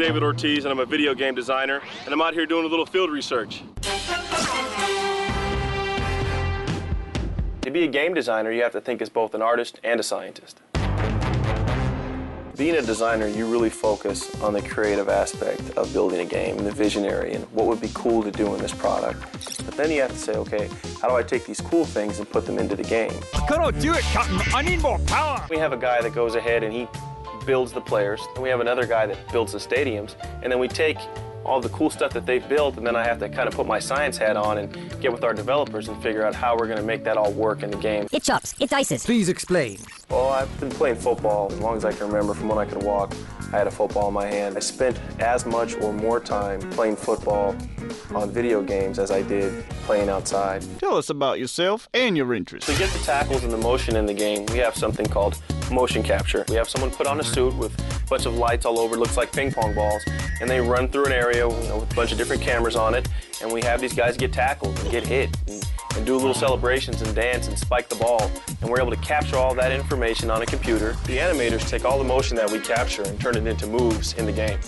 David Ortiz, and I'm a video game designer, and I'm out here doing a little field research. To be a game designer, you have to think as both an artist and a scientist. Being a designer, you really focus on the creative aspect of building a game, the visionary, and what would be cool to do in this product. But then you have to say, okay, how do I take these cool things and put them into the game? I cannot do it, Captain. I need more power. We have a guy that goes ahead and he builds the players, and we have another guy that builds the stadiums, and then we take all the cool stuff that they've built, and then I have to kind of put my science hat on and get with our developers and figure out how we're going to make that all work in the game. It chops, it dices. Please explain. Well, I've been playing football as long as I can remember. From when I could walk, I had a football in my hand. I spent as much or more time playing football on video games as I did playing outside. Tell us about yourself and your interests. To get the tackles and the motion in the game, we have something called motion capture. We have someone put on a suit with a bunch of lights all over, it looks like ping pong balls, and they run through an area with a bunch of different cameras on it, and we have these guys get tackled and get hit and do little celebrations and dance and spike the ball, and we're able to capture all that information on a computer. The animators take all the motion that we capture and turn it into moves in the game.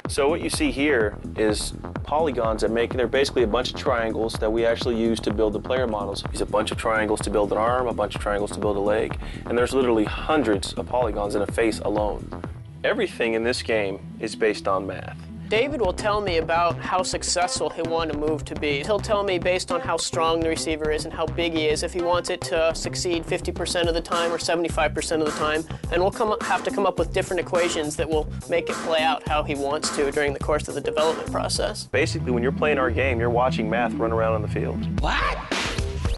So what you see here is polygons that they're basically a bunch of triangles that we actually use to build the player models. Use a bunch of triangles to build an arm, a bunch of triangles to build a leg, and there's literally hundreds of polygons in a face alone. Everything in this game is based on math. David will tell me about how successful he'll want a move to be. He'll tell me based on how strong the receiver is and how big he is, if he wants it to succeed 50% of the time or 75% of the time, and we'll have to come up with different equations that will make it play out how he wants to during the course of the development process. Basically, when you're playing our game, you're watching math run around on the field. What?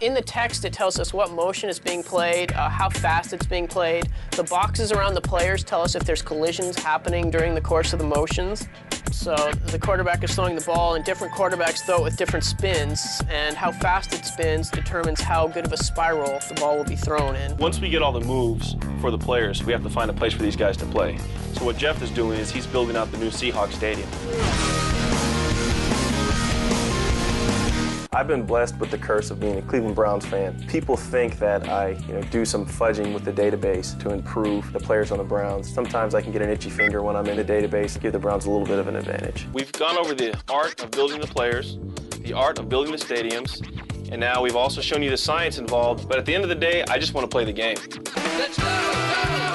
In the text, it tells us what motion is being played, how fast it's being played. The boxes around the players tell us if there's collisions happening during the course of the motions. So the quarterback is throwing the ball, and different quarterbacks throw it with different spins, and how fast it spins determines how good of a spiral the ball will be thrown in. Once we get all the moves for the players, we have to find a place for these guys to play. So what Jeff is doing is he's building out the new Seahawks Stadium. I've been blessed with the curse of being a Cleveland Browns fan. People think that I do some fudging with the database to improve the players on the Browns. Sometimes I can get an itchy finger when I'm in the database, give the Browns a little bit of an advantage. We've gone over the art of building the players, the art of building the stadiums, and now we've also shown you the science involved, but at the end of the day, I just want to play the game. Let's go!